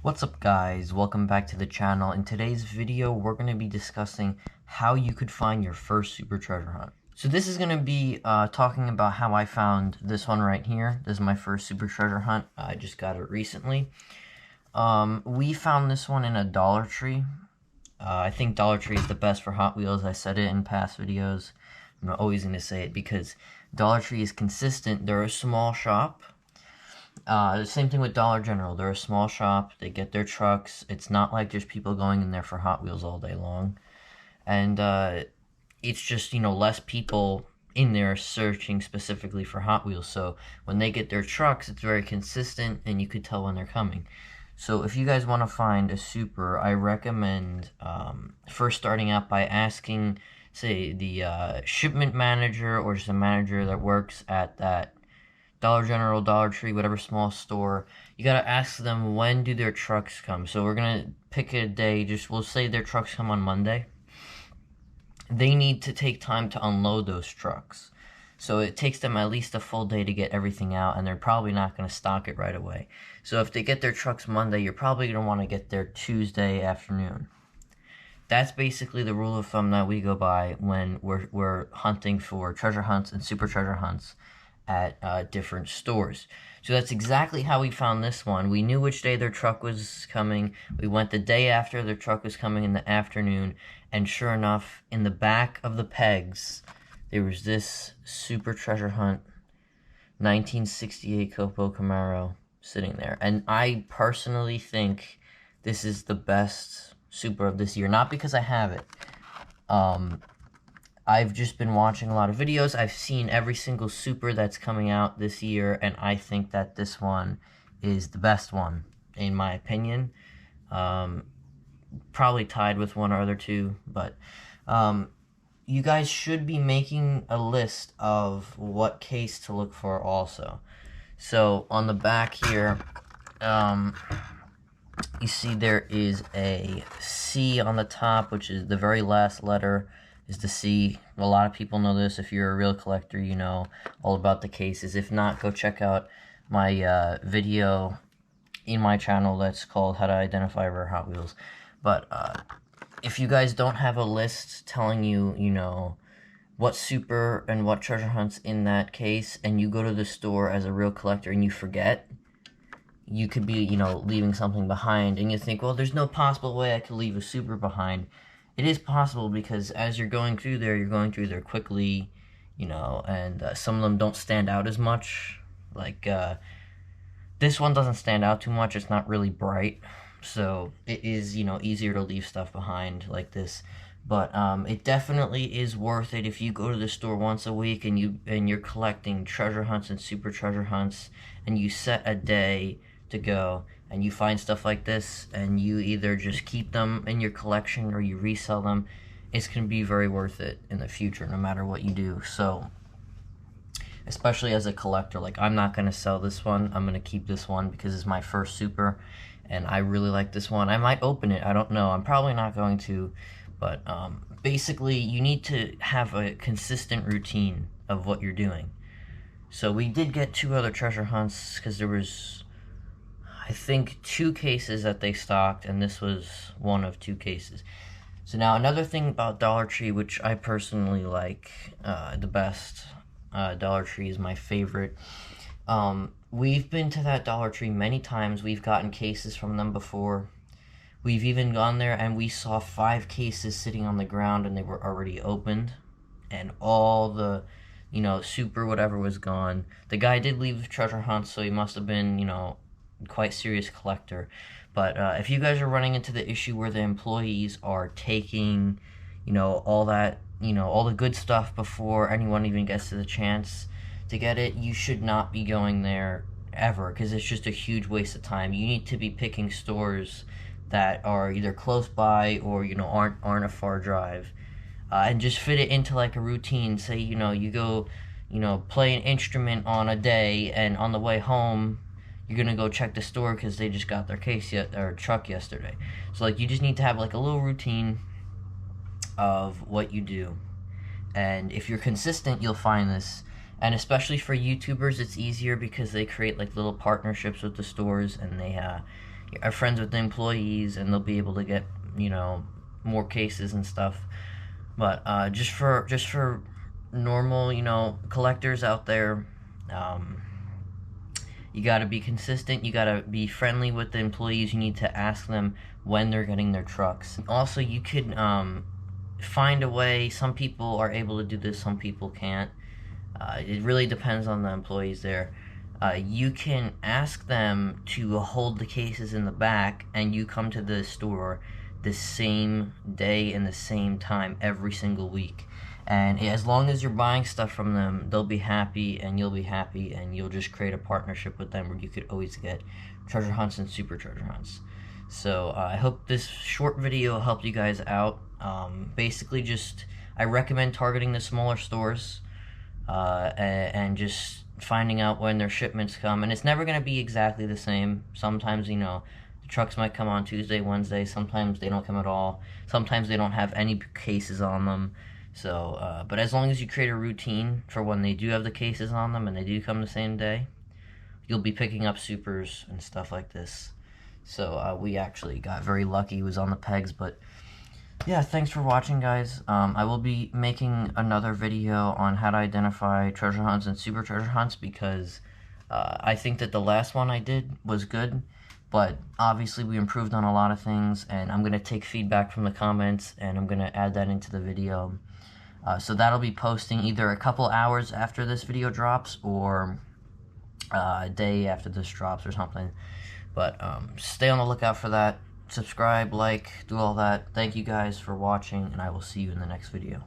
What's up guys, welcome back to the channel. In today's video we're going to be discussing how you could find your first super treasure hunt. So this is going to be talking about how I found this one right here. This is my first super treasure hunt. I just got it recently. We found this one in a Dollar Tree. I think Dollar Tree is the best for Hot Wheels. I said it in past videos. I'm not always going to say it because Dollar Tree is consistent. They're a small shop. The same thing with Dollar General. They're a small shop. They get their trucks. It's not like there's people going in there for Hot Wheels all day long. And it's just, less people in there searching specifically for Hot Wheels. So when they get their trucks, it's very consistent and you could tell when they're coming. So if you guys want to find a super, I recommend first starting out by asking, say, the shipment manager or just a manager that works at that Dollar General, Dollar Tree, whatever small store. You gotta ask them, when do their trucks come? So we're gonna pick a day, we'll say their trucks come on Monday. They need to take time to unload those trucks. So it takes them at least a full day to get everything out, and they're probably not gonna stock it right away. So if they get their trucks Monday, you're probably gonna wanna get there Tuesday afternoon. That's basically the rule of thumb that we go by when we're hunting for treasure hunts and super treasure hunts at different stores. So that's exactly how we found this one. We knew which day their truck was coming. We went the day after their truck was coming in the afternoon, and sure enough, in the back of the pegs, there was this super treasure hunt 1968 Copo Camaro sitting there. And I personally think this is the best super of this year. Not because I have it. I've just been watching a lot of videos. I've seen every single super that's coming out this year, and I think that this one is the best one, in my opinion. Probably tied with one or other two, but you guys should be making a list of what case to look for also. So on the back here, you see there is a C on the top, which is the very last letter is the C. A lot of people know this. If you're a real collector, you know all about the cases. If not, go check out my video in my channel that's called How to Identify Rare Hot Wheels. But if you guys don't have a list telling you, what super and what treasure hunts in that case, and you go to the store as a real collector and you forget, you could be, leaving something behind, and you think, well, there's no possible way I could leave a super behind. It is possible, because as you're going through there, quickly, and some of them don't stand out as much. Like, this one doesn't stand out too much. It's not really bright, so it is, easier to leave stuff behind like this. But it definitely is worth it if you go to the store once a week and you're collecting treasure hunts and super treasure hunts, and you set a day to go, and you find stuff like this, and you either just keep them in your collection or you resell them. It's going to be very worth it in the future, no matter what you do. So, especially as a collector, like, I'm not going to sell this one. I'm going to keep this one because it's my first super, and I really like this one. I might open it. I don't know. I'm probably not going to, but basically, you need to have a consistent routine of what you're doing. So we did get 2 other treasure hunts, because there was, I think, 2 cases that they stocked, and this was one of 2 cases. So now another thing about Dollar Tree, which I personally like the best, Dollar Tree is my favorite. We've been to that Dollar Tree many times. We've gotten cases from them before. We've even gone there and we saw 5 cases sitting on the ground, and they were already opened, and all the super whatever was gone. The guy did leave treasure hunts, so he must have been, quite serious collector. But if you guys are running into the issue where the employees are taking, all that, all the good stuff before anyone even gets to the chance to get it, you should not be going there ever, because it's just a huge waste of time. You need to be picking stores that are either close by or, aren't a far drive. And just fit it into like a routine. Say, you go, play an instrument on a day, and on the way home, you're gonna go check the store because they just got their truck yesterday. So, like, you just need to have like a little routine of what you do. And if you're consistent, you'll find this. And especially for YouTubers, it's easier because they create like little partnerships with the stores, and they are friends with the employees, and they'll be able to get, you know, more cases and stuff. But just for normal, you know, collectors out there, um, you got to be consistent. You got to be friendly with the employees. You need to ask them when they're getting their trucks. Also, you could find a way. Some people are able to do this, some people can't. It really depends on the employees there. You can ask them to hold the cases in the back, and you come to the store the same day and the same time every single week. And as long as you're buying stuff from them, they'll be happy, and you'll be happy, and you'll just create a partnership with them where you could always get treasure hunts and super treasure hunts. So I hope this short video helped you guys out. Basically, just I recommend targeting the smaller stores and just finding out when their shipments come. And it's never going to be exactly the same. Sometimes, you know, the trucks might come on Tuesday, Wednesday. Sometimes they don't come at all. Sometimes they don't have any cases on them. So, but as long as you create a routine for when they do have the cases on them and they do come the same day, you'll be picking up supers and stuff like this. So we actually got very lucky. It was on the pegs, but yeah, thanks for watching, guys. I will be making another video on how to identify treasure hunts and super treasure hunts, because I think that the last one I did was good, but obviously we improved on a lot of things, and I'm going to take feedback from the comments, and I'm going to add that into the video. So that'll be posting either a couple hours after this video drops, or a day after this drops or something. But stay on the lookout for that. Subscribe, like, do all that. Thank you guys for watching, and I will see you in the next video.